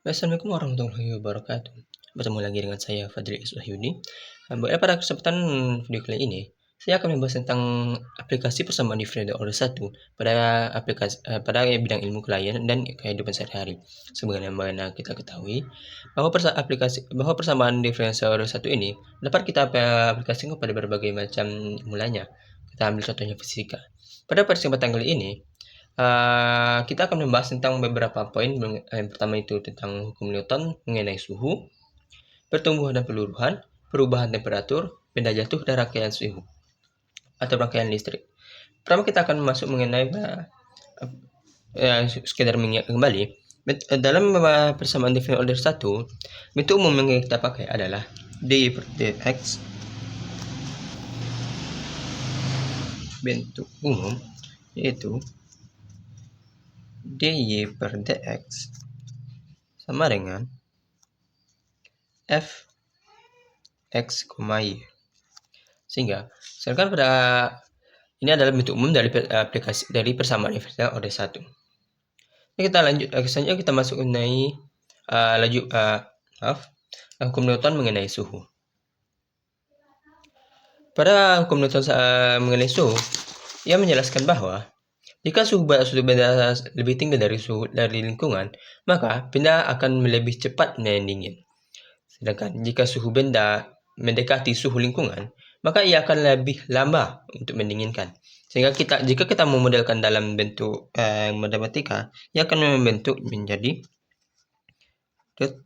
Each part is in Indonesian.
Assalamualaikum warahmatullahi wabarakatuh. Bertemu lagi dengan saya Fadli S. Wahyudi. Pada kesempatan video kali ini, saya akan membahas tentang aplikasi persamaan differential order 1 pada bidang ilmu klien dan kehidupan sehari-hari. Sebagaimana kita ketahui bahwa persamaan differential order 1 ini dapat kita aplikasikan pada berbagai macam mulanya. Kita ambil contohnya fisika. Pada kesempatan kali ini, kita akan membahas tentang beberapa poin. Yang pertama itu tentang hukum Newton mengenai suhu, pertumbuhan dan perubahan temperatur, benda jatuh, dan rangkaian suhu atau rangkaian listrik. Pertama kita akan masuk mengenai sekedar mengingat kembali dalam persamaan differential order 1, bentuk umum yang kita pakai adalah dy per dx. Bentuk umum yaitu dy per dx sama dengan f x, y. Sehingga sedangkan pada ini adalah bentuk umum dari persamaan differential order 1. Kita lanjut selanjutnya kita masuk mengenai hukum Newton mengenai suhu. Pada hukum Newton mengenai suhu, ia menjelaskan bahwa jika suhu benda lebih tinggi dari lingkungan, maka benda akan lebih cepat mendingin. Sedangkan jika suhu benda mendekati suhu lingkungan, maka ia akan lebih lama untuk mendinginkan. Sehingga jika kita memodelkan dalam bentuk matematika, ia akan membentuk menjadi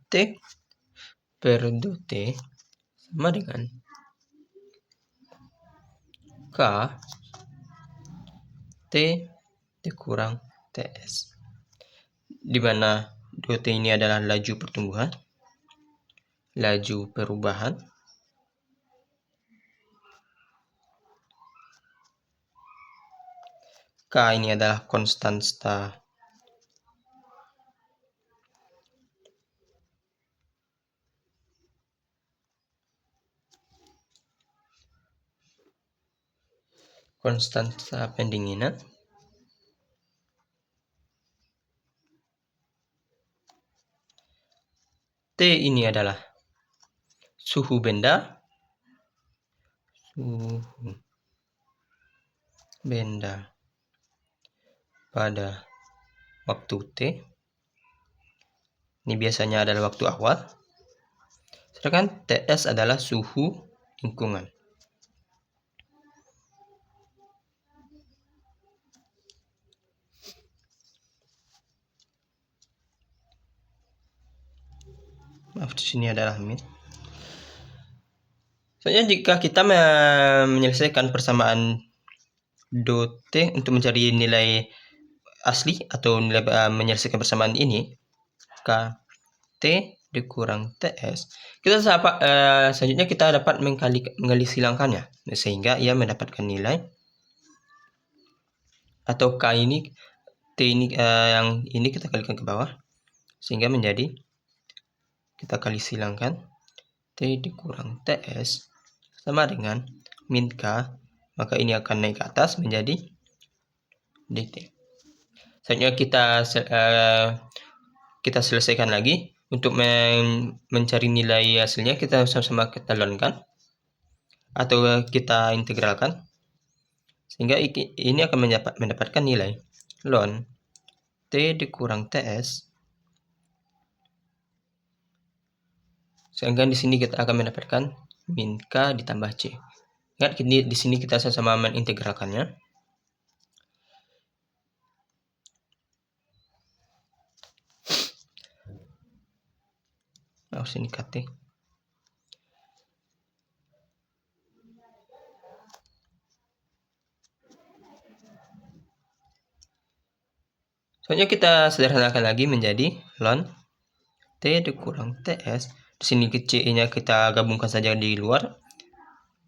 T per T sama dengan K T dikurang TS, di mana T ini adalah laju pertumbuhan, laju perubahan, K ini adalah konstanta pendinginan, T ini adalah suhu benda pada waktu T. Ini biasanya adalah waktu awal. Sedangkan TS adalah suhu lingkungan. Maaf, di sini adalah min. Soalnya jika kita menyelesaikan persamaan dot T untuk mencari nilai asli atau nilai menyelesaikan persamaan ini, K T dikurang TS, kita selanjutnya kita dapat menggali silangkannya sehingga ia mendapatkan nilai, atau K ini T ini yang ini kita kalikan ke bawah sehingga menjadi, kita kali silangkan T dikurang TS sama dengan min K, maka ini akan naik ke atas menjadi dt. Selanjutnya kita selesaikan lagi. Untuk mencari nilai hasilnya kita sama-sama kita lonkan atau kita integralkan sehingga ini akan mendapatkan nilai ln T dikurang TS. Sehingga di sini kita akan mendapatkan min K ditambah C. Ingat, di sini kita sama-sama mengintegralkannya. Sini KT. Soalnya kita sederhanakan lagi menjadi ln T dikurang TS. Di sini C-nya kita gabungkan saja di luar,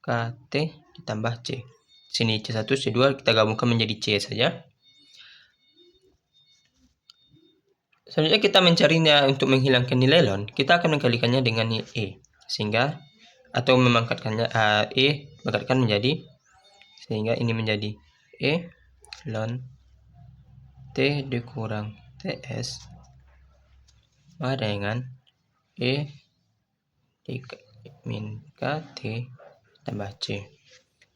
KT ditambah C. Di sini C1, C2 kita gabungkan menjadi C saja. Selanjutnya kita mencarinya untuk menghilangkan nilai ln, kita akan mengkalikannya dengan E, sehingga atau memangkatkannya E mengangkatkan menjadi, sehingga ini menjadi E ln T dikurang TS sama dengan E min KT tambah C.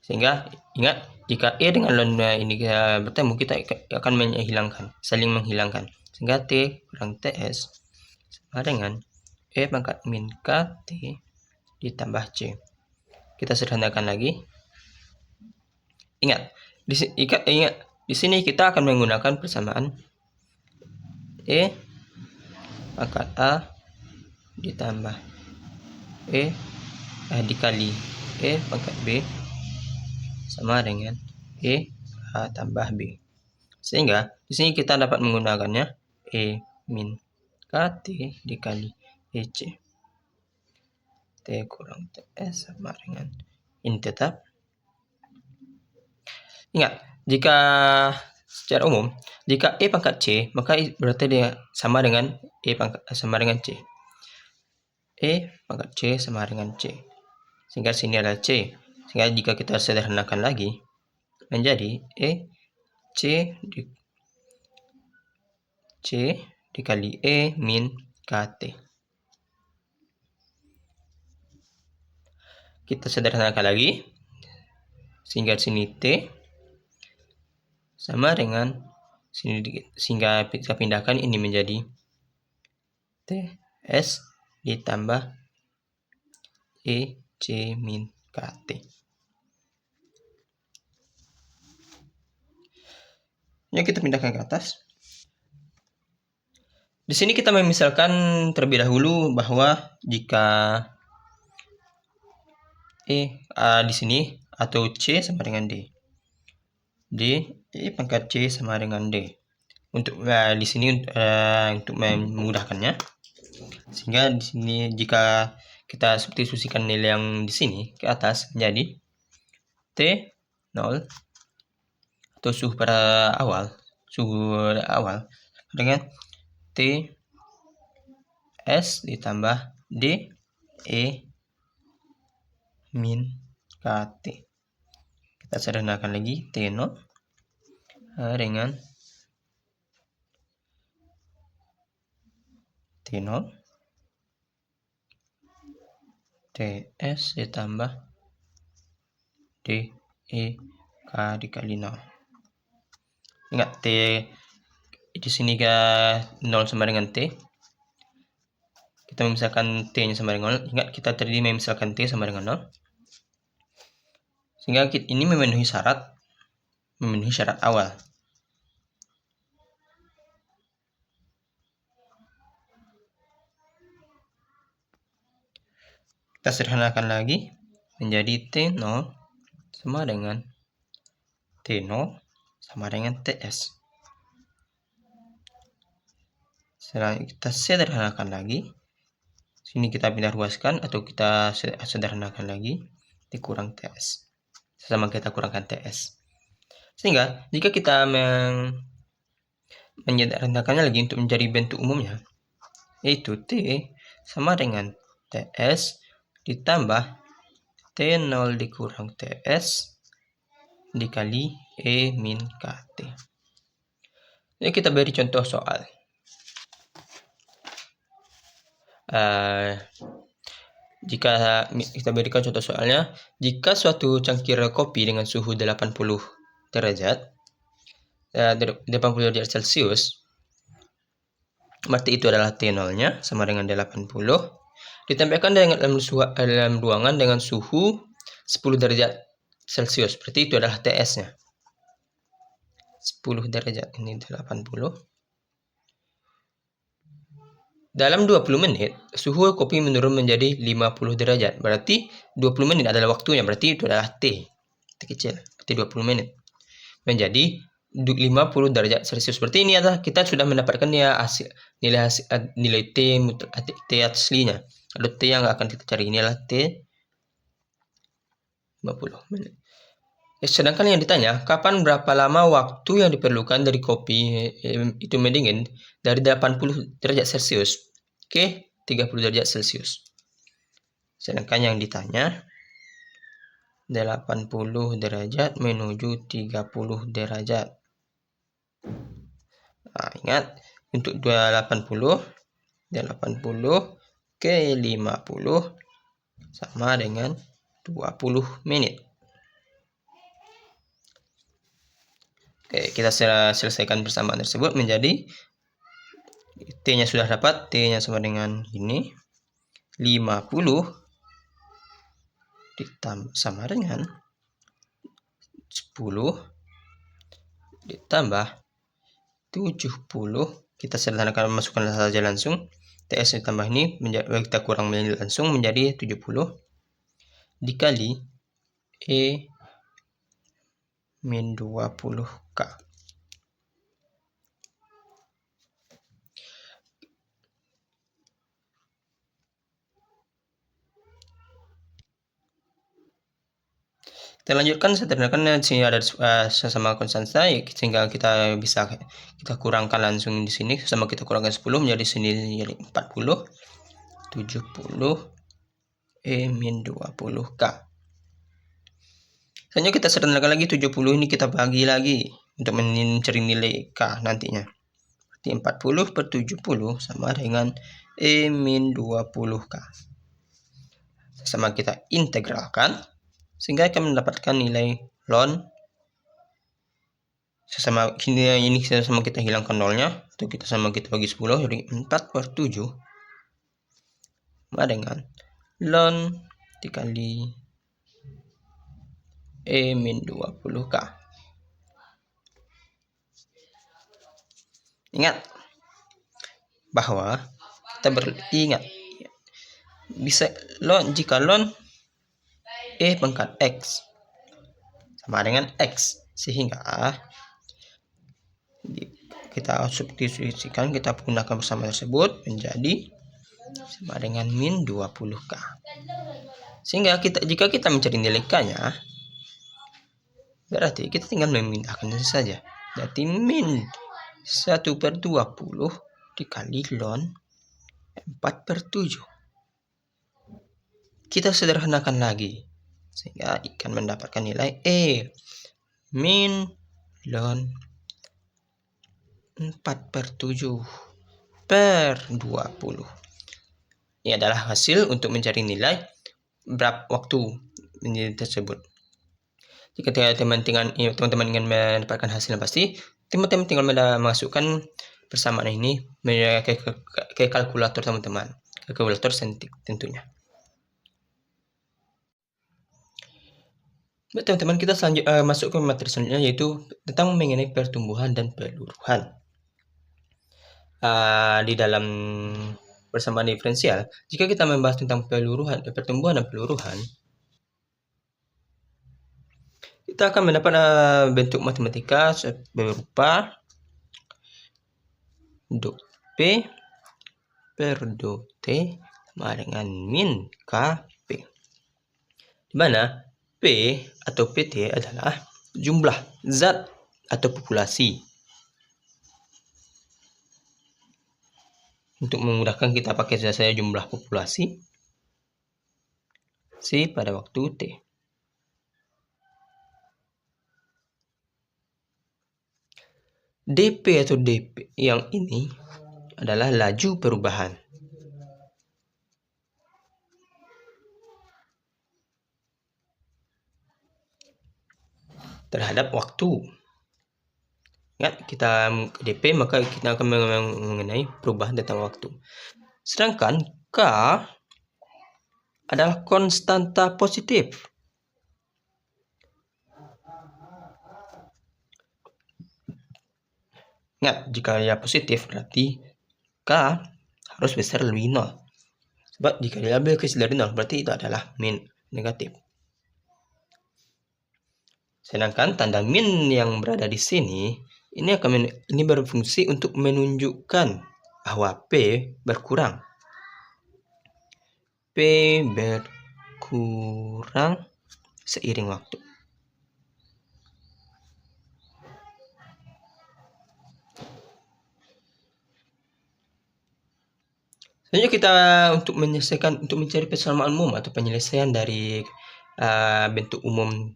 Sehingga ingat, jika E dengan lambda ini bertemu, kita akan saling menghilangkan. Sehingga T kurang TS sama dengan E pangkat min KT ditambah C. Kita sederhanakan lagi. Ingat, di sini kita akan menggunakan persamaan E pangkat A ditambah dikali E pangkat B sama dengan E A tambah B. Sehingga di sini kita dapat menggunakannya E min KT dikali EC. T kurang TS sama dengan ini tetap. Ingat, jika secara umum, jika E pangkat C, maka berarti dia sama dengan C. E pangkat C sama dengan C. Sehingga sini adalah C. Sehingga jika kita sederhanakan lagi, menjadi C dikali E min KT. Kita sederhanakan lagi, sehingga sini T sama dengan sini dikit, sehingga kita pindahkan ini menjadi TS ditambah EC min KT. Yang kita pindahkan ke atas. Di sini kita memisalkan terlebih dahulu bahwa jika di sini atau C sama dengan D. E pangkat C sama dengan D. Untuk di sini untuk memudahkannya. Sehingga di sini jika kita substitusikan nilai yang di sini ke atas menjadi T0 atau suhu awal dengan T S ditambah D E min KT. Kita sederhanakan lagi, T0 dengan T0 TS ditambah D E K dikali 0. Ingat, T di sini ke 0 sama dengan T. Kita memisahkan T nya sama dengan 0. Ingat, kita tadi memisahkan T sama dengan 0. Sehingga ini memenuhi syarat awal. Kita sederhanakan lagi menjadi T0 sama dengan T0 sama dengan TS. Setelah kita sederhanakan lagi, sini kita pindah ruaskan atau kita sederhanakan lagi, T kurang TS. Sama kita kurangkan TS. Sehingga jika kita menyederhanakannya lagi untuk menjadi bentuk umumnya, yaitu T sama dengan TS ditambah T0 dikurang TS dikali E min KT. Jadi kita beri contoh soal. Jika kita berikan contoh soalnya, jika suatu cangkir kopi dengan suhu 80 derajat Celcius, berarti itu adalah T0-nya sama dengan 80, ditempelkan dalam ruangan dengan suhu 10 derajat Celcius, berarti itu adalah TS-nya. 10 derajat, ini 80. Dalam 20 menit, suhu kopi menurun menjadi 50 derajat. Berarti 20 menit adalah waktunya. Berarti itu adalah T. T kecil. Berarti 20 menit. Menjadi 50 derajat Celcius. Berarti ini adalah kita sudah mendapatkan nilai T aslinya. Lalu T yang akan kita cari ini adalah T 50 menit. Sedangkan yang ditanya, kapan berapa lama waktu yang diperlukan dari kopi itu mendingin dari 80 derajat Celcius ke 30 derajat Celcius. Sedangkan yang ditanya 80 derajat menuju 30 derajat. Nah, ingat, untuk 80 80 ke 50 sama dengan 20 menit. Oke, kita selesaikan persamaan tersebut menjadi T-nya sudah dapat, T-nya sama dengan ini. 50 ditambah sama dengan 10 ditambah 70. Kita sederhanakan, masukkan saja langsung. TS ditambah ini kita kurang langsung menjadi 70 dikali E min 20K. Kita lanjutkan, sederhanakan sini ada sesama konstanta sehingga kita bisa kurangkan langsung di sini, sama kita kurangkan 10 menjadi sini jadi 40 70 E min 20K. Selanjutnya kita sederhanakan lagi, 70 ini kita bagi lagi untuk mencari nilai K nantinya. Berarti 40 per 70 sama dengan E min 20K. Sama kita integralkan sehingga akan mendapatkan nilai ln ini sama kita hilangkan nolnya, atau kita bagi 10, jadi 4 per 7 sama dengan ln dikali E min 20K. Ingat bahwa kita beringat bisa jika ln E pangkat X sama dengan X, sehingga kita substitusikan, kita gunakan persamaan tersebut menjadi sama dengan min 20K. Sehingga jika kita mencari nilai K-nya, berarti kita tinggal memindahkan saja. Berarti min 1 per 20 dikali ln 4 per 7. Kita sederhanakan lagi sehingga akan mendapatkan nilai E min ln 4 per 7 per 20. Ini adalah hasil untuk mencari nilai berapa waktu tersebut. Jika teman-teman ingin mendapatkan hasil yang pasti, teman-teman tinggal masukkan persamaan ini ke kalkulator teman-teman, ke kalkulator saintik tentunya. Teman-teman, kita masuk ke materi selanjutnya, yaitu tentang mengenai pertumbuhan dan peluruhan. Di dalam persamaan diferensial, jika kita membahas tentang pertumbuhan dan peluruhan, kita akan mendapat bentuk matematika berupa dot P per dot T sama dengan min KP, di mana P atau PT adalah jumlah zat atau populasi. Untuk memudahkan, kita pakai saja jumlah populasi C pada waktu T. DP atau DP yang ini adalah laju perubahan. Terhadap waktu. Ingat, kita DP maka kita akan mengenai perubahan tentang waktu. Sedangkan K adalah konstanta positif. Ingat, jika dia positif berarti K harus besar lebih 0. Sebab jika dia lebih kecil dari 0 berarti itu adalah min, negatif. Sedangkan tanda min yang berada di sini ini berfungsi untuk menunjukkan bahwa P berkurang. P berkurang seiring waktu. Selanjutnya kita untuk mencari persamaan umum atau penyelesaian dari bentuk umum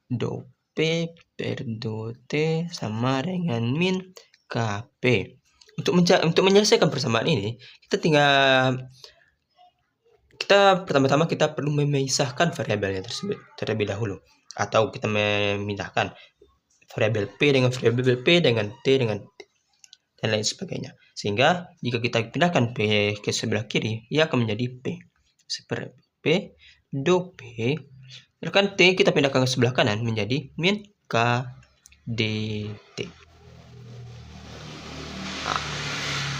dot P per dot T sama dengan min KP. Untuk menyelesaikan persamaan ini, pertama-tama kita perlu memisahkan variabelnya tersebut terlebih dahulu, atau kita memindahkan variabel P dengan variabel P dengan T dengan T, dan lain sebagainya. Sehingga jika kita pindahkan P ke sebelah kiri, ia akan menjadi P. Seperti P, do P, sedangkan T kita pindahkan ke sebelah kanan menjadi min K, D, T. Nah,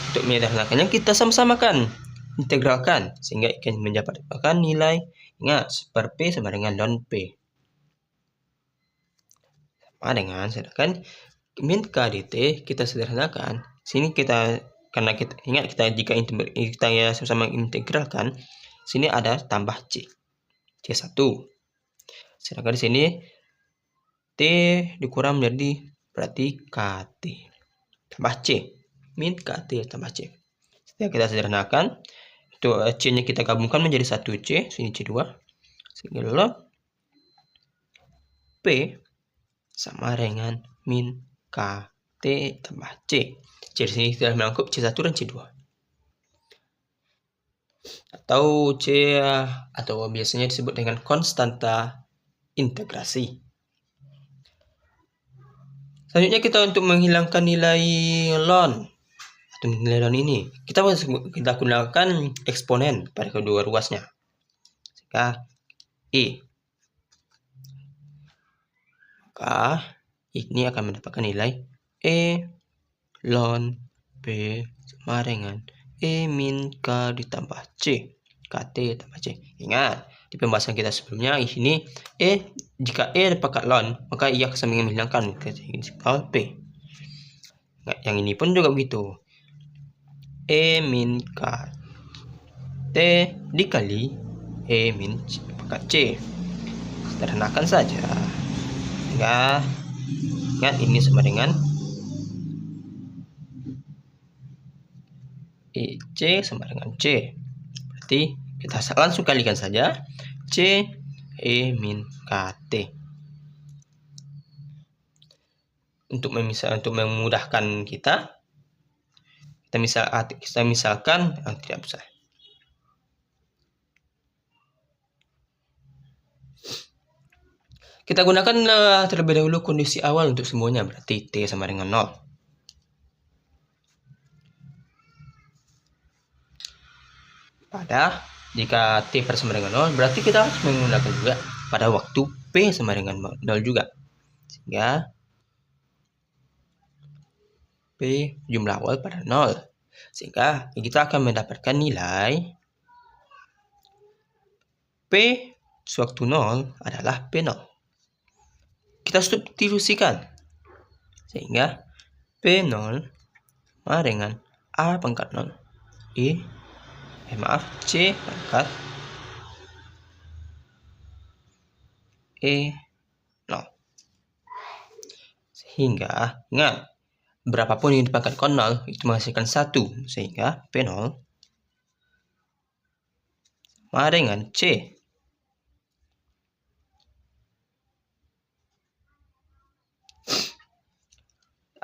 untuk menyederhanakannya kita sama-samakan, integralkan, sehingga akan mendapatkan nilai, ingat, per P sama dengan ln P. Sama dengan, sedangkan min K dt kita sederhanakan. Sini karena kita ingat, jika kita sama-sama integralkan, sini ada tambah C1. Sedangkan di sini T dikurang menjadi berarti KT tambah C, min KT tambah C. Setelah kita sederhanakan, untuk C-nya kita gabungkan menjadi 1C, sini C2, sehingga P sama dengan min KT tambah C. C di sini sudah melengkap C1 dan C2. Atau biasanya disebut dengan konstanta integrasi. Selanjutnya kita untuk menghilangkan nilai ln atau nilai ln ini, kita gunakan eksponen pada kedua ruasnya. Sehingga maka ini akan mendapatkan nilai E ln P sama dengan E min K ditambah C, KT tambah C. Ingat, di pembahasan kita sebelumnya, di sini jika E dapat ln, maka ia akan menghilangkan principal P. Nah, yang ini pun juga begitu. E min K T dikali E min pangkat C. Sederhanakan saja. Ingat, ini sama dengan C sama dengan C. Berarti kita langsung kalikan saja C E min KT. Untuk memudahkan kita misalkan tidak usah. Kita gunakan terlebih dahulu kondisi awal untuk semuanya, berarti T sama dengan 0. Jika T sama dengan 0, berarti kita harus menggunakan juga pada waktu P sama dengan 0 juga. Sehingga P jumlah awal pada 0. Sehingga kita akan mendapatkan nilai P sewaktu 0 adalah P0. Kita substitusikan, sehingga P0 sama dengan A pangkat 0 C pangkat E0. Sehingga ingat, berapapun yang dipangkat 0 itu menghasilkan 1, sehingga P0 sama dengan C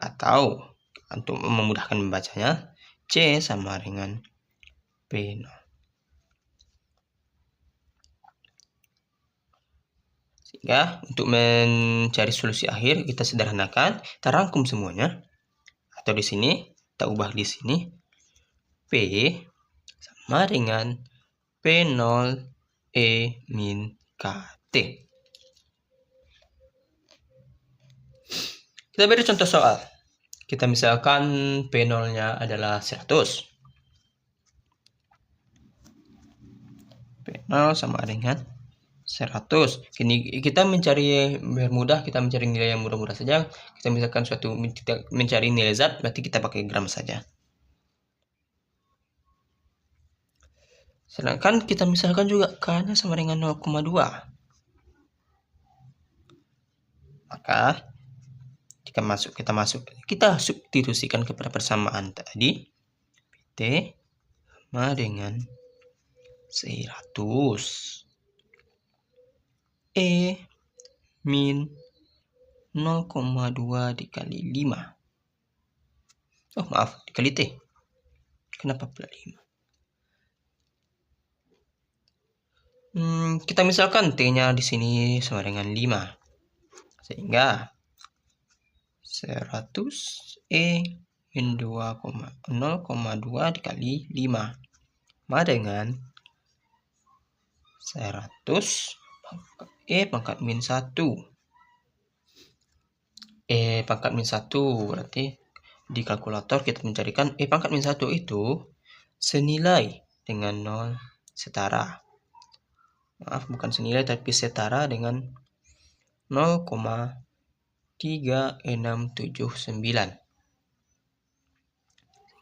atau untuk memudahkan membacanya, C sama dengan P0. Sehingga untuk mencari solusi akhir, kita sederhanakan, kita rangkum semuanya, atau di sini kita ubah di sini P sama dengan P0 E min KT. Kita beri contoh soal. Kita misalkan P0-nya adalah 100. P0 sama dengan 100. Kini kita biar mudah, kita mencari nilai yang mudah-mudah saja. Kita misalkan kita mencari nilai zat, berarti kita pakai gram saja. Sedangkan kita misalkan juga K-nya sama dengan 0,2. Maka kita substitusikan kepada persamaan tadi, T sama dengan 100 E min 0,2 dikali 5. Oh maaf, dikali T. Kenapa pula 5? Kita misalkan T-nya di sini sama dengan 5. Sehingga 100 E min 2,0,2 dikali 5 sama dengan 100 E pangkat min 1. E pangkat min 1 berarti di kalkulator kita mencarikan E pangkat min 1 itu senilai dengan 0 setara. Maaf, bukan senilai tapi setara dengan 0,3679.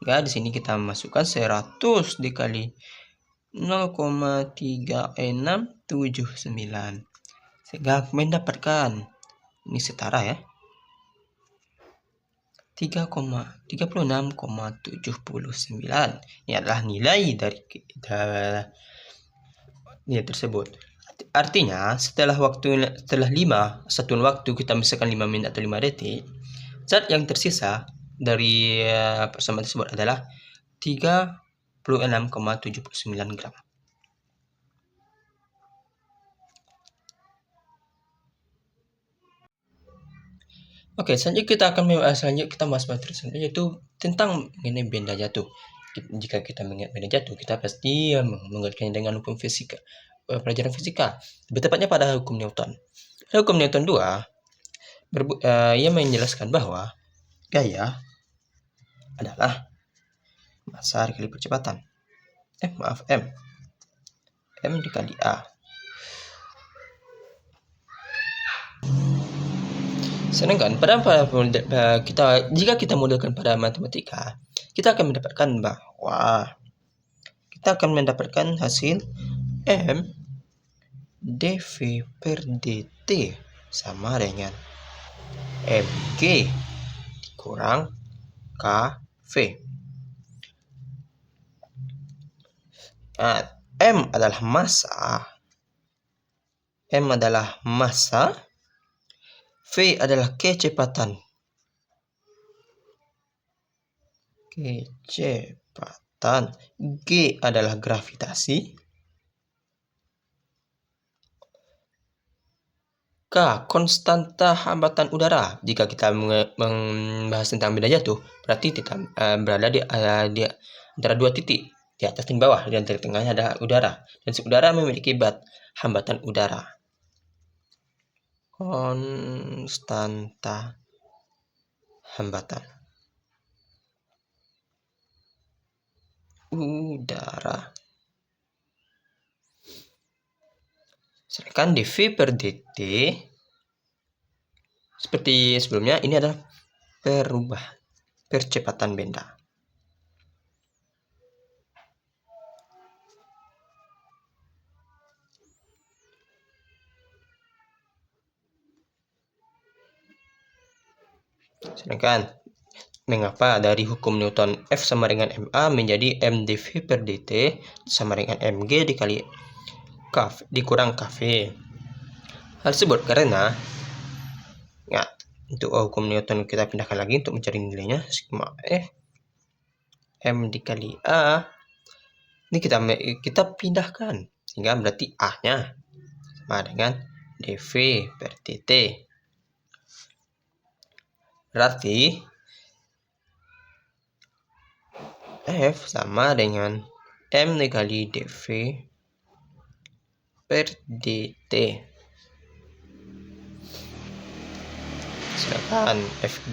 Ya, di sini kita masukkan 100 dikali 0,3679 sehingga mendapatkan ini setara ya 36,79. Ini adalah nilai dari nilai tersebut. Artinya setelah 5 satuan waktu, kita misalkan 5 menit atau 5 detik, zat yang tersisa dari persamaan tersebut adalah 36,79 gram. Oke, selanjutnya kita bahas materi selanjutnya, yaitu tentang mengenai benda jatuh. Jika kita mengingat benda jatuh, kita pasti mengaitkannya dengan hukum fisika, pelajaran fisika. Lebih tepatnya pada hukum Newton. Hukum Newton 2, ia menjelaskan bahwa gaya adalah massa dikali percepatan. M dikali A. Sedangkan jika kita modelkan pada matematika, kita akan mendapatkan hasil M dV per dt sama dengan mg dikurang kv. Nah, M adalah massa, V adalah kecepatan, G adalah gravitasi, K konstanta hambatan udara. Jika kita membahas tentang benda jatuh, berarti kita berada di antara dua titik, di atas dan bawah, dan di tengahnya ada udara, dan si udara memiliki hambatan udara. Konstanta hambatan udara. Sedangkan dV per dt seperti sebelumnya, ini adalah percepatan benda. Sedangkan mengapa dari hukum Newton F sama dengan MA menjadi M dV per dt sama dengan mg dikali dikurang kv. Hal tersebut karena untuk hukum Newton kita pindahkan lagi untuk mencari nilainya, sigma F M dikali A. Ini kita pindahkan sehingga berarti A-nya sama dengan dV per dt. Berarti F sama dengan M dikali dV per dt. Sedangkan Fg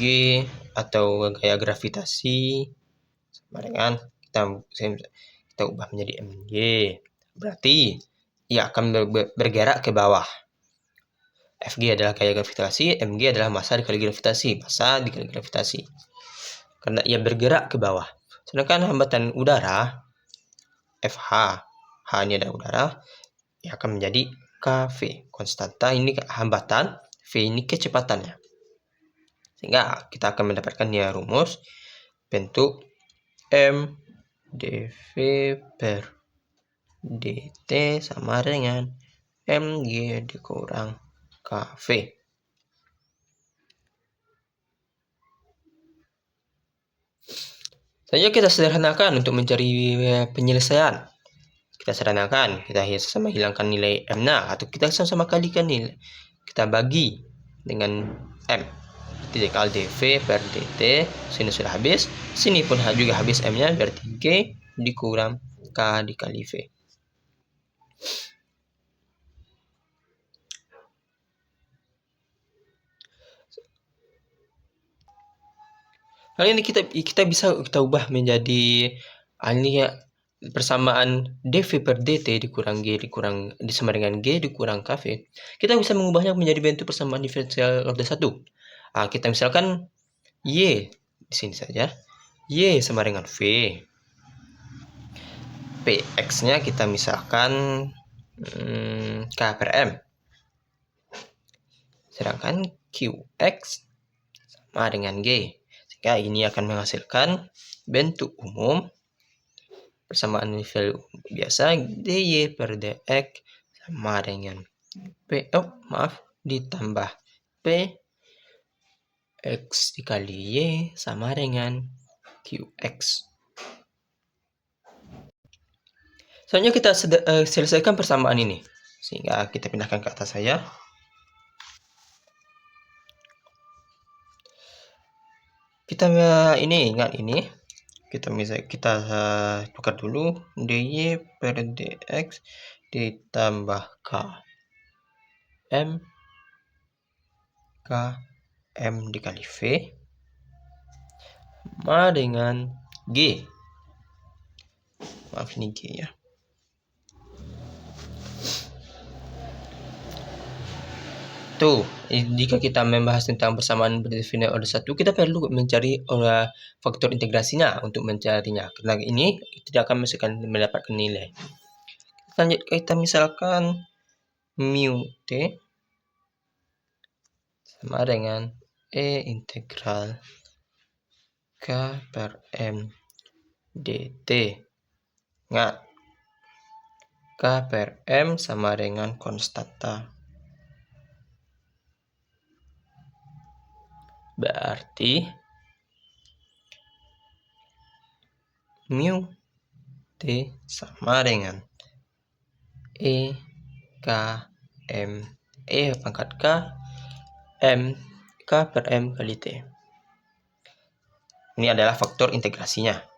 atau gaya gravitasi sama dengan kita ubah menjadi mg. Berarti ia akan bergerak ke bawah. Fg adalah gaya gravitasi, mg adalah massa dikali gravitasi, karena ia bergerak ke bawah. Sedangkan hambatan udara Fh, H ini adalah udara, ia akan menjadi kV. Konstanta ini hambatan, V ini kecepatannya. Sehingga kita akan mendapatkan rumus bentuk M dV per dt sama dengan mg dikurang kV. Selanjutnya kita sederhanakan untuk mencari penyelesaian. Kita sederhanakan, kita sama hilangkan nilai M-nya, atau kita sama-sama kalikan nilai. Kita bagi dengan M. Berarti dikali dV per dt, sini sudah habis. Sini pun juga habis M-nya, berarti G dikurang K dikali V. Lalu ini kita bisa kita ubah menjadi ini ya, persamaan dV per dt dikurang G disama dengan G dikurang KV. Kita bisa mengubahnya menjadi bentuk persamaan diferensial order 1. Kita misalkan Y di sini saja. Y sama dengan V. Px-nya kita misalkan K per M. Sedangkan Qx sama dengan G. Sehingga ini akan menghasilkan bentuk umum persamaan value biasa dy per dx sama dengan ditambah p x dikali y sama dengan qx. Selanjutnya kita selesaikan persamaan ini, sehingga kita pindahkan ke atas saja. Kita ingat ini kita tukar dulu dy per dx ditambah k m dikali v sama dengan g. Maaf, ini g ya. Tuh, jika kita membahas tentang persamaan berdefinisi order 1, kita perlu mencari faktor integrasinya untuk mencarinya. Karena ini tidak akan mendapatkan nilai. Lanjut, kita misalkan mu t sama dengan E integral K per M dt. Ingat, K per M sama dengan konstanta. Berarti mu t sama dengan E K M E pangkat K M K per M kali T. Ini adalah faktor integrasinya.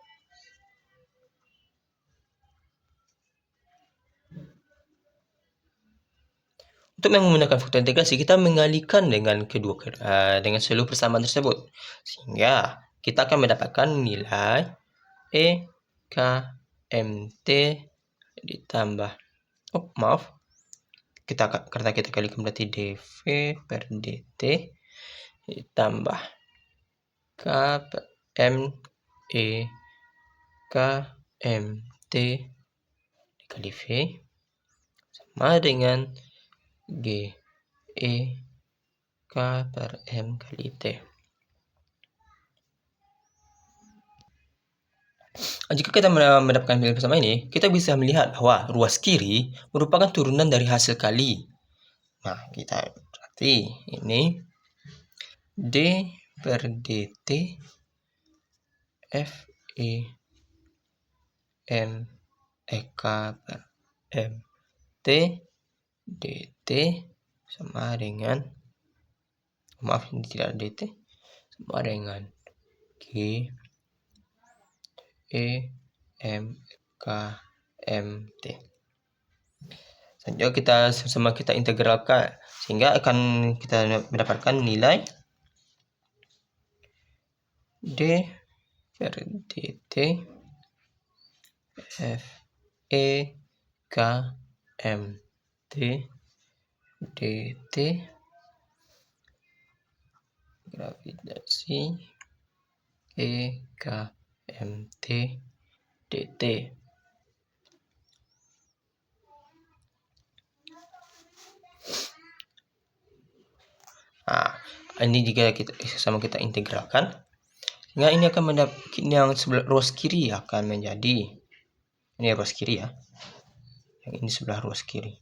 Untuk menggunakan faktor integrasi, kita mengalihkan dengan dengan seluruh persamaan tersebut, sehingga kita akan mendapatkan nilai E K M T ditambah karena kita kalikan berarti dV per dt ditambah K per M E K M T dikali V sama dengan G E K per M kali T. Jika kita mendapatkan nilai bersama ini, kita bisa melihat bahwa ruas kiri merupakan turunan dari hasil kali. Nah, kita berarti ini D per dt F E M E K per M T dt sama dengan ini tidak dt sama dengan G E M K M T. Selanjutnya kita integralkan, sehingga akan kita mendapatkan nilai D per dt F E K M T dt gravitasi E K M T dt. Nah, ini jika kita integralkan, sehingga ini akan mendapatkan yang sebelah ruas kiri akan menjadi ini ruas kiri ya. Yang ini sebelah ruas kiri.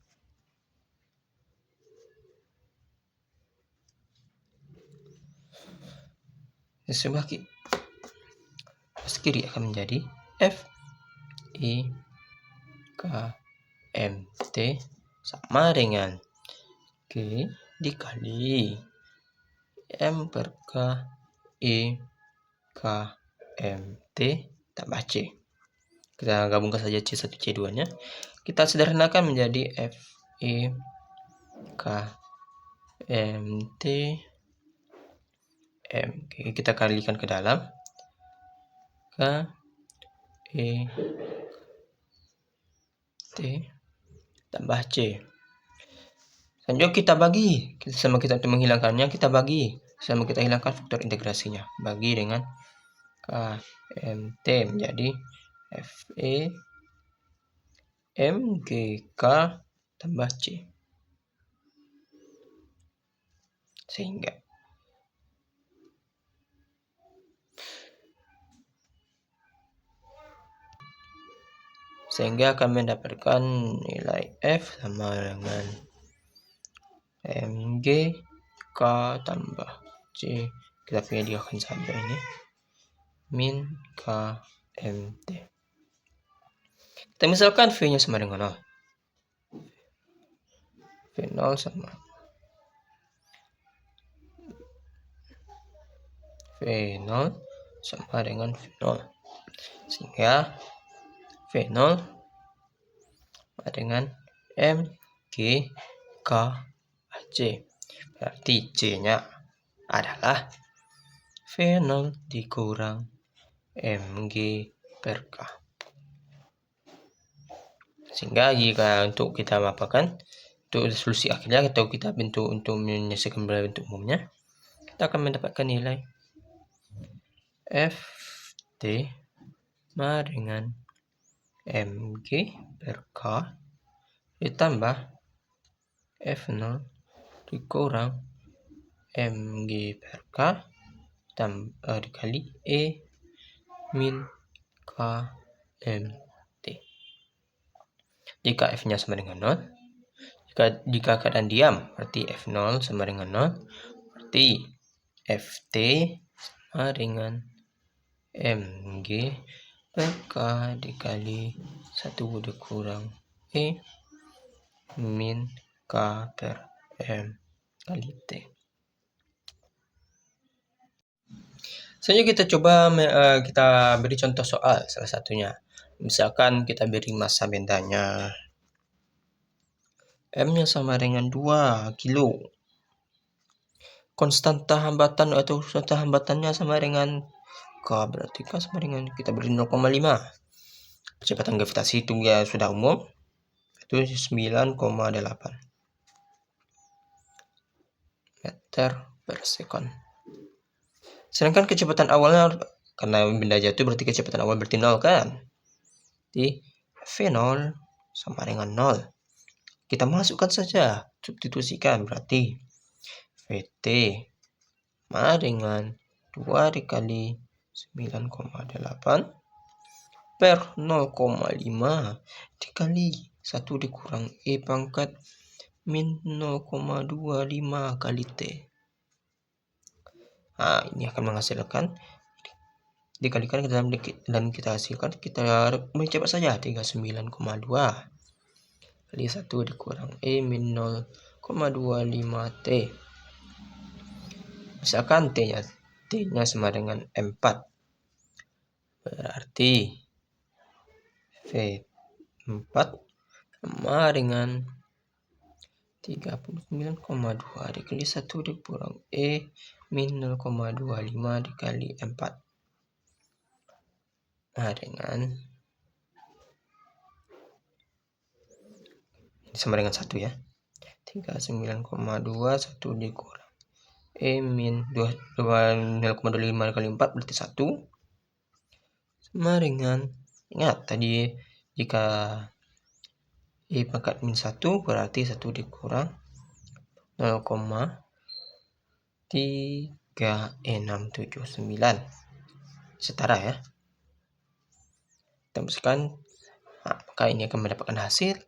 Sebelah kiri. Pas kiri akan menjadi F I K M T sama dengan G dikali M per K I K M T tambah C. Kita gabungkan saja C1 C2 nya. Kita sederhanakan menjadi F I K M T M. Kita kalikan ke dalam K I T tambah C. Selanjutnya kita bagi, sama kita untuk menghilangkannya kita bagi, sama kita hilangkan faktor integrasinya. Bagi dengan KMT menjadi FE MGK tambah C. Sehingga akan mendapatkan nilai F sama dengan MG K tambah C. Kita pindahkan saja ini min KMT. Kita misalkan V nya sama dengan 0. V0 sama V0 sama dengan V0. Sehingga V0 sama dengan MG K C. Berarti C-nya adalah V0 dikurang MG per K. Sehingga jika untuk kita apakan, untuk solusi akhirnya atau kita bentuk untuk menyelesaikan bentuk umumnya, kita akan mendapatkan nilai FT sama dengan MG per K ditambah F0 dikurang MG per K dikali E min KMT. Jika F nya sama dengan 0, jika keadaan diam berarti F0 sama dengan 0, berarti FT sama dengan MG per K dikali 1 dikurang E min K per M kali T. Selanjutnya kita coba kita beri contoh soal salah satunya. Misalkan kita beri massa bendanya M-nya sama dengan 2 kilo. Konstanta hambatan atau konstanta hambatannya sama dengan K, berarti K sama dengan kita beri 0,5. Kecepatan gravitasi itu ya sudah umum, itu 9,8 meter per sekon. Sedangkan kecepatan awalnya, karena benda jatuh berarti kecepatan awal berarti 0 kan. Jadi V0 sama dengan 0. Kita masukkan saja, substitusikan, berarti VT sama dengan 2 dikali 9,8 per 0,5 dikali 1 dikurang E pangkat min 0,25 kali T. Nah, ini akan menghasilkan, dikalikan ke dalam dan kita hasilkan, kita mencepat saja 39,2 kali 1 dikurang E min 0,25 T. Misalkan T-nya sama dengan 4, berarti V4 sama dengan 39,2 dikali 1 dikurang E min 0,25 dikali 4. Nah, dengan ini sama dengan 1 ya. 39,2 1 dikurang E min 0,25 kali 4 berarti 1 sama dengan, ingat tadi jika E pangkat min 1 berarti 1 dikurang 0,3679 setara ya. Kita masukkan, nah, maka ini akan mendapatkan hasil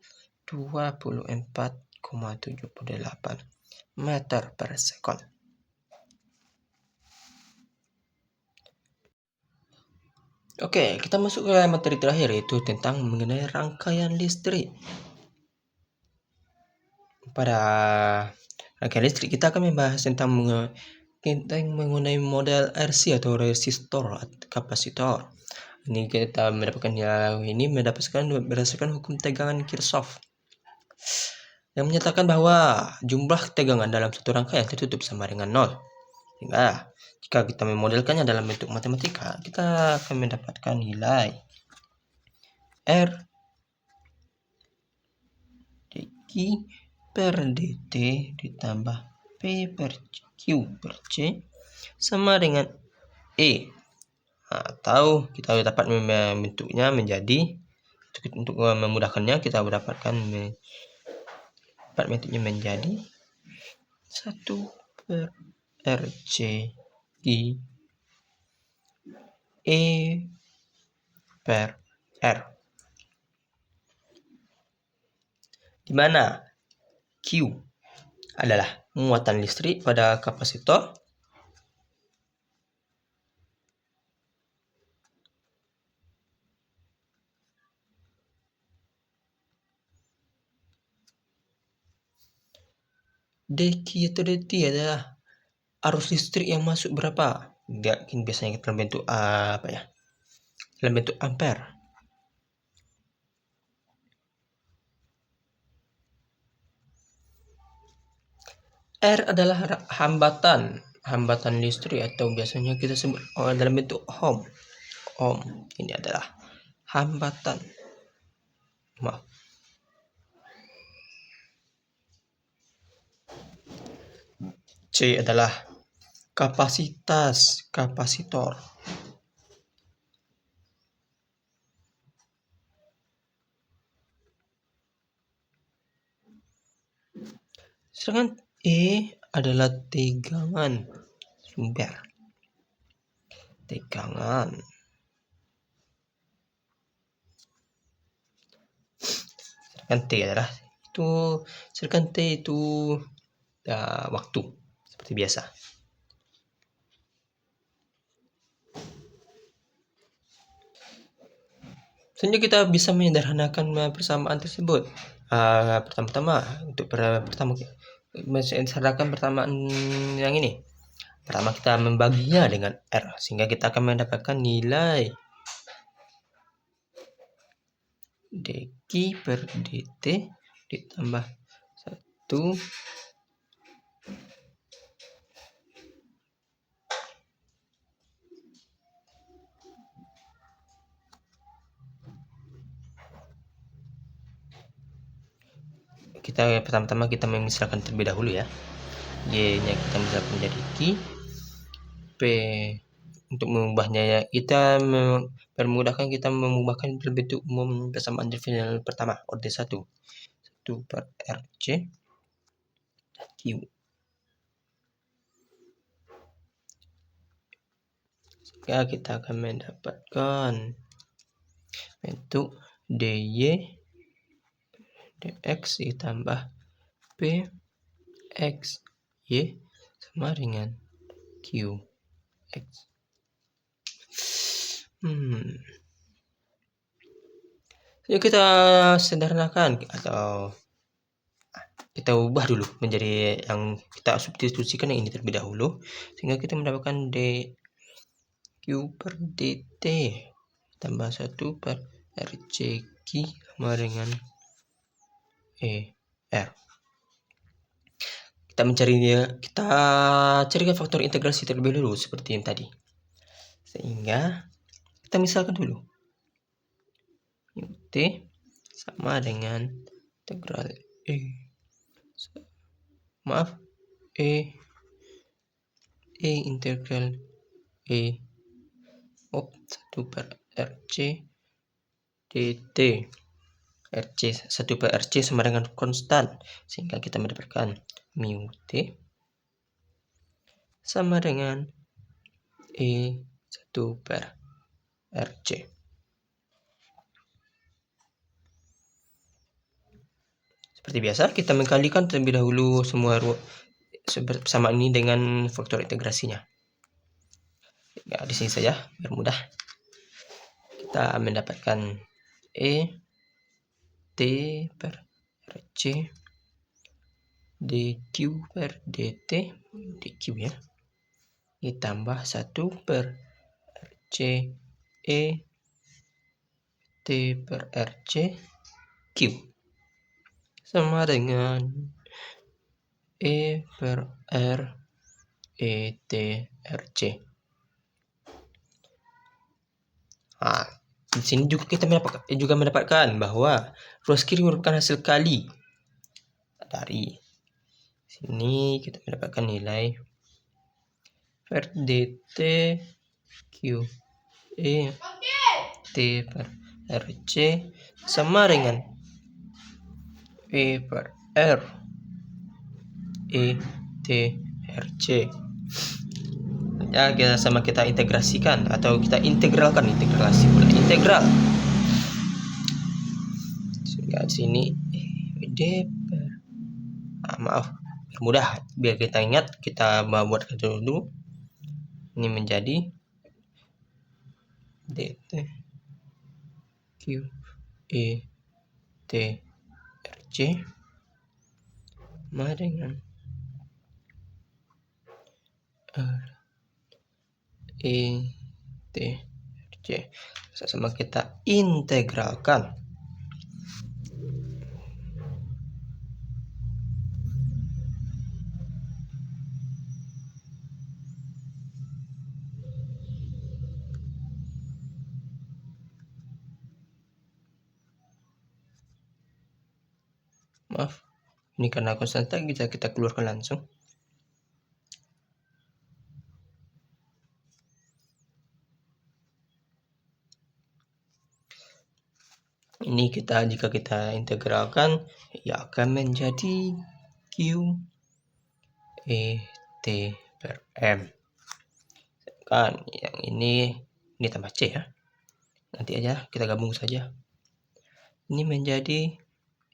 24,78 meter per sekon. Oke, kita masuk ke materi terakhir, yaitu tentang mengenai rangkaian listrik. Pada rangkaian listrik kita akan membahas tentang mengenai model RC atau resistor atau kapasitor. Ini kita mendapatkan nilai ini berdasarkan hukum tegangan Kirchhoff yang menyatakan bahwa jumlah tegangan dalam satu rangkaian tertutup sama dengan 0. Sehingga jika kita memodelkannya dalam bentuk matematika, kita akan mendapatkan nilai R dQ per dt ditambah P per Q per C sama dengan E. Atau kita dapat membentuknya menjadi, untuk memudahkannya kita mendapatkan metodenya menjadi 1 per RC I E per R, di mana Q adalah muatan listrik pada kapasitor, dQ atau dt adalah arus listrik yang masuk berapa. Biasanya dalam bentuk dalam bentuk ampere. R adalah hambatan listrik, atau biasanya kita sebut dalam bentuk ohm. Ini adalah hambatan. C adalah kapasitas kapasitor. Sedangkan E adalah tegangan sumber. Tegangan. Sedangkan T itu waktu, seperti biasa. Selanjutnya kita bisa menyederhanakan persamaan tersebut. Pertama-tama menyederhanakan persamaan yang ini. Pertama kita membaginya dengan R, sehingga kita akan mendapatkan nilai dQ per dt ditambah 1 pertama-tama kita memisahkan terlebih dahulu ya. Y-nya kita misalkan menjadi Q. P untuk mengubahnya ya, kita memudahkan kita mengubahkan berbentuk umum persamaan diferensial pertama order 1 per RC Q. Sehingga kita akan mendapatkan bentuk DY dx ditambah P x y sama dengan Q x. Yuk kita sederhanakan atau kita ubah dulu menjadi yang kita substitusikan yang ini terlebih dahulu, sehingga kita mendapatkan dQ per dt tambah 1 per RCQ sama dengan R. Kita carikan faktor integrasi terlebih dahulu seperti yang tadi. Sehingga kita misalkan dulu. T sama dengan integral integral 1 per RC dt. RC 1 per RC sama dengan konstan, sehingga kita mendapatkan mu T sama dengan E 1 per RC. Seperti biasa kita mengkalikan terlebih dahulu semua persamaan ini dengan faktor integrasinya. Ya, di sini saja biar mudah. kita mendapatkan E T per RC dQ per DT dQ ya, ditambah 1 per RC E T per RC Q sama dengan E per R E T RC. Nah, di sini juga kita mendapatkan bahwa ruas kiri merupakan hasil kali dari sini kita mendapatkan nilai per dt q e t per rc sama dengan e per r e t rc. Ya, kita integrasikan atau kita integralkan, integrasi pula integral. Sehingga sini d per maaf, mudah biar kita ingat, kita buat dulu. Ini menjadi dt q e t rc sama dengan r e t rc. Sama kita integralkan. Maaf, ini karena konstanta kita keluarkan langsung. Ini jika kita integralkan ya akan menjadi Q E T per M. Kan yang ini tambah C ya. Nanti aja kita gabung saja. Ini menjadi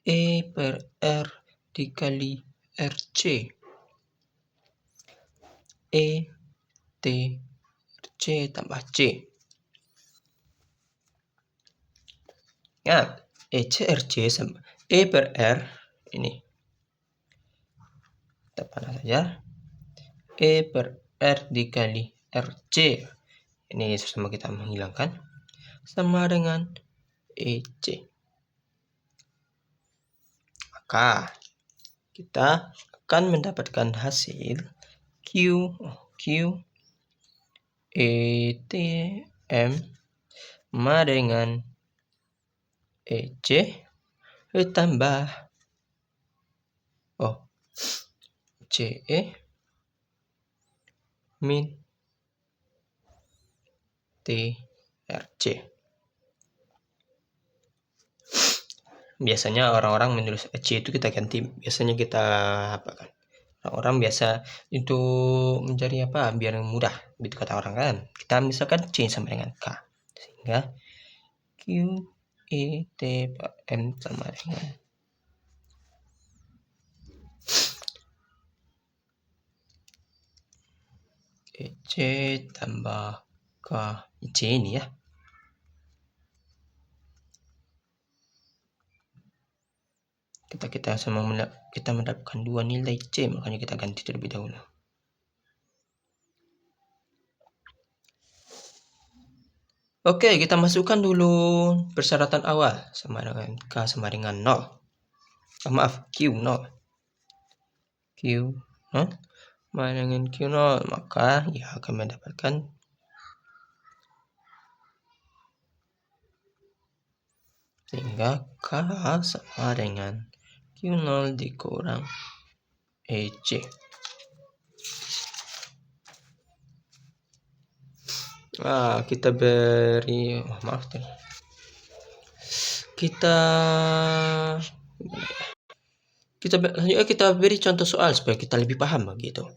E per R dikali RC E T RC tambah C. Ya, ECRC sama E per R ini kita panah saja, E per R dikali RC ini sama kita menghilangkan sama dengan EC. Maka kita akan mendapatkan hasil Q E T M sama dengan EC tambah CE min TRC. Biasanya orang-orang menulis C itu kita ganti, biasanya kita apa kan? Orang biasa itu mencari apa biar mudah, gitu kata orang kan. Kita misalkan C sama dengan K, sehingga Q E T M sama dengan C tambah K C ini ya. Kita mendapatkan dua nilai C, makanya kita ganti terlebih dahulu. Oke, kita masukkan dulu persyaratan awal sama dengan K sama dengan 0. Maaf, Q 0. Q sama dengan Q 0, maka ya akan mendapatkan sehingga K sama dengan Q0 dikurang EC. Kita beri kita beri contoh soal supaya kita lebih paham begitu.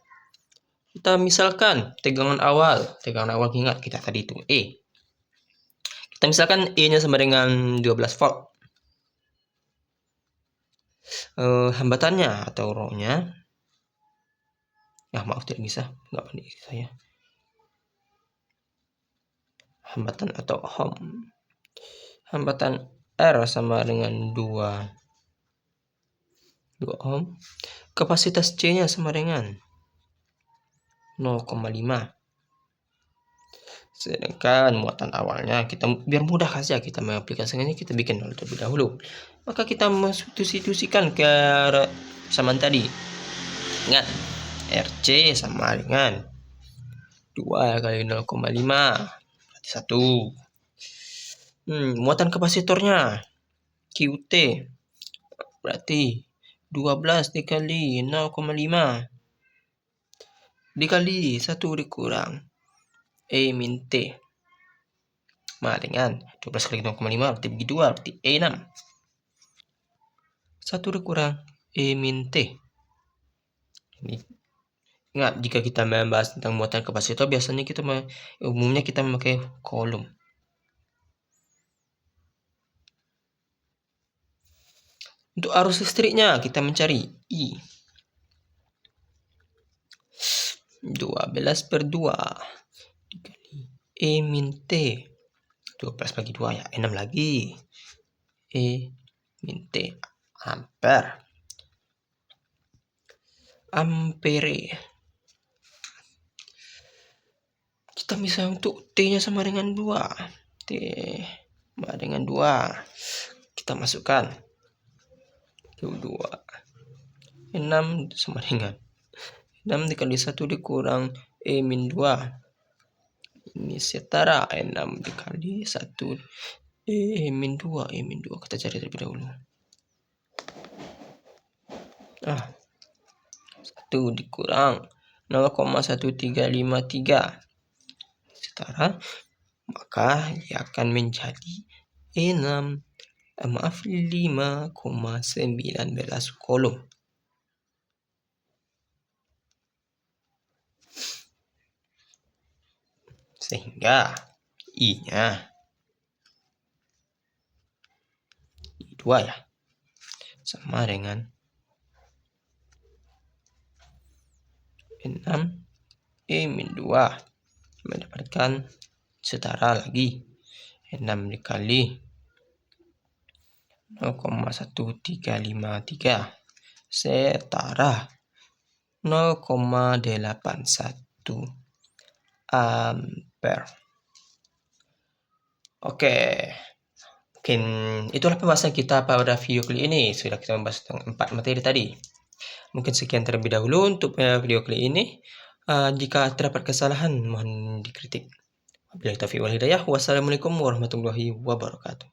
Kita misalkan tegangan awal ingat kita tadi itu E. Kita misalkan E-nya sama dengan 12 volt. Hambatannya atau rho-nya, maaf tidak bisa, nggak pandai saya. Hambatan atau ohm hambatan R sama dengan 2 ohm. Kapasitas C-nya sama dengan 0,5. Sedangkan muatan awalnya kita biar mudah saja kita mengaplikasikannya, kita bikin terlebih dahulu. Maka kita substitusikan ke persamaan tadi. Ingat, RC sama dengan 2 kali 0,5 berarti 1. Muatan kapasitornya QT berarti 12 dikali 0,5 dikali 1 dikurang E min T sama dengan 12 kali 0,5 berarti bagi 2 berarti E6. 1 dikurang E min T. Ini. Ingat, jika kita membahas tentang muatan kapasitor biasanya umumnya kita memakai kolom. Untuk arus listriknya kita mencari I 12/2 dikali E min T 12 bagi 2 ya 6 lagi E min T ampere. Kita bisa untuk T-nya sama dengan 2. T sama dengan 2. Kita masukkan 2. 6 sama dengan 6 dikali 1 dikurang E min 2. Ini setara 6 dikali 1 E min 2. Kita cari terlebih dahulu. 1 dikurang 0,1353 setara, maka dia akan menjadi 5,19 kolom. Sehingga I-nya I2 ya sama dengan 6 E min 2 mendapatkan setara lagi 6 dikali 0,1353 setara 0,81 ampere. Oke, mungkin itulah pembahasan kita pada video kali ini. Sudah kita membahas tentang 4 materi tadi. Mungkin sekian terlebih dahulu untuk video kali ini. Jika terdapat kesalahan mohon dikritik. Wabillahi taufiq wal hidayah. Wassalamualaikum warahmatullahi wabarakatuh.